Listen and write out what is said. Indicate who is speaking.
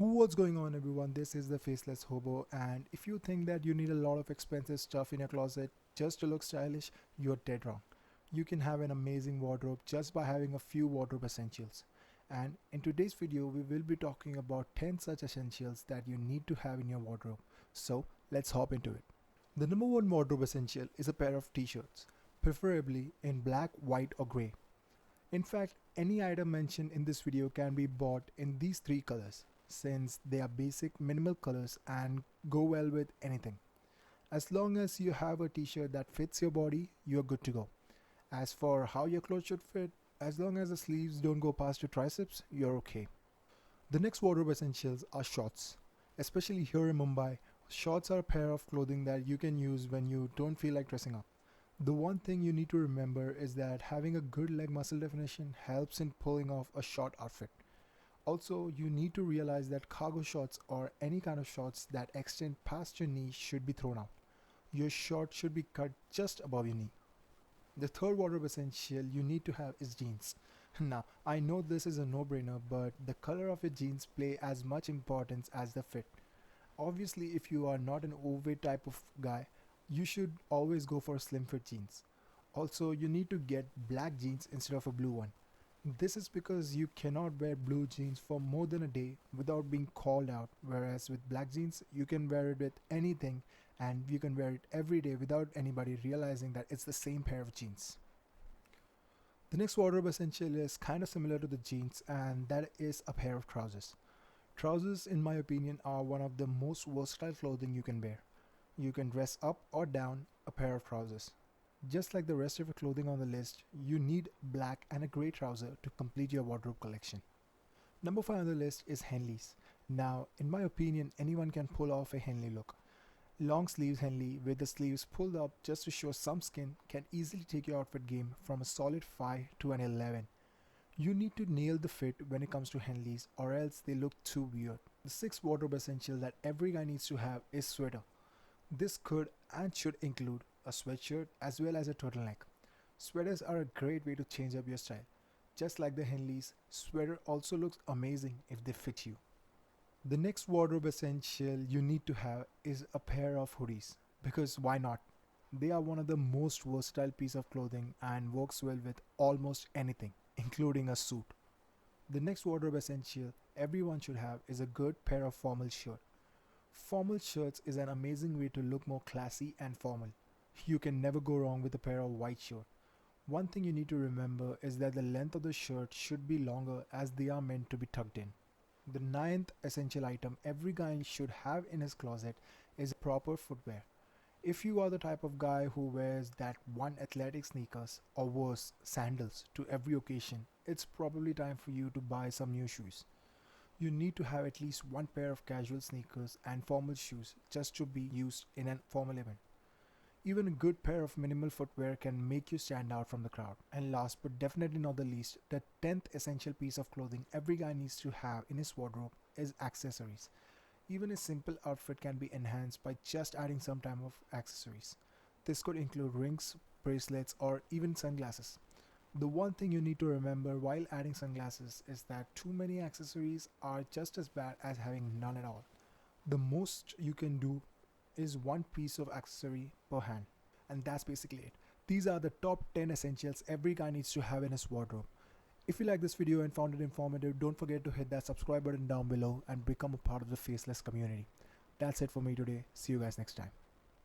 Speaker 1: What's going on, everyone? This is the Faceless Hobo, and if you think that you need a lot of expensive stuff in your closet just to look stylish, you're dead wrong. You can have an amazing wardrobe just by having a few wardrobe essentials. And in today's video, we will be talking about 10 such essentials that you need to have in your wardrobe. So let's hop into it. The number one wardrobe essential is a pair of t-shirts, preferably in black, white, or gray. In fact, any item mentioned in this video can be bought in these three colors, since they are basic minimal colors and go well with anything. As long as you have a t-shirt that fits your body, you're good to go. As for how your clothes should fit, as long as the sleeves don't go past your triceps, you're okay. The next wardrobe essentials are shorts. Especially here in Mumbai, shorts are a pair of clothing that you can use when you don't feel like dressing up. The one thing you need to remember is that having a good leg muscle definition helps in pulling off a short outfit. Also, you need to realize that cargo shorts or any kind of shorts that extend past your knee should be thrown out. Your short should be cut just above your knee. The third wardrobe essential you need to have is jeans. Now, I know this is a no-brainer, but the color of your jeans play as much importance as the fit. Obviously, if you are not an overweight type of guy, you should always go for slim fit jeans. Also, you need to get black jeans instead of a blue one. This is because you cannot wear blue jeans for more than a day without being called out, whereas with black jeans, you can wear it with anything and you can wear it every day without anybody realizing that it's the same pair of jeans. The next wardrobe essential is kind of similar to the jeans, and that is a pair of trousers. Trousers, in my opinion, are one of the most versatile clothing you can wear. You can dress up or down a pair of trousers. Just like the rest of your clothing on the list, you need black and a grey trouser to complete your wardrobe collection. Number 5 on the list is Henleys. Now, in my opinion, anyone can pull off a Henley look. Long sleeves Henley with the sleeves pulled up just to show some skin can easily take your outfit game from a solid 5 to an 11. You need to nail the fit when it comes to Henleys, or else they look too weird. The sixth wardrobe essential that every guy needs to have is sweater. This could and should include a sweatshirt as well as a turtleneck. Sweaters are a great way to change up your style. Just like the Henleys, sweater also looks amazing if they fit you. The next wardrobe essential you need to have is a pair of hoodies, because why not? They are one of the most versatile piece of clothing and works well with almost anything, including a suit. The next wardrobe essential everyone should have is a good pair of formal shirt. Formal shirts is an amazing way to look more classy and formal. You can never go wrong with a pair of white shirt. One thing you need to remember is that the length of the shirt should be longer as they are meant to be tucked in. The ninth essential item every guy should have in his closet is proper footwear. If you are the type of guy who wears that one athletic sneakers or worse, sandals to every occasion, it's probably time for you to buy some new shoes. You need to have at least one pair of casual sneakers and formal shoes just to be used in an formal event. Even a good pair of minimal footwear can make you stand out from the crowd. And last but definitely not the least, the 10th essential piece of clothing every guy needs to have in his wardrobe is accessories. Even a simple outfit can be enhanced by just adding some type of accessories. This could include rings, bracelets, or even sunglasses. The one thing you need to remember while adding sunglasses is that too many accessories are just as bad as having none at all. The most you can do is one piece of accessory per hand. And that's basically it. These are the top 10 essentials every guy needs to have in his wardrobe. If you like this video and found it informative, don't forget to hit that subscribe button down below and become a part of the Faceless community. That's it for me today. See you guys next time.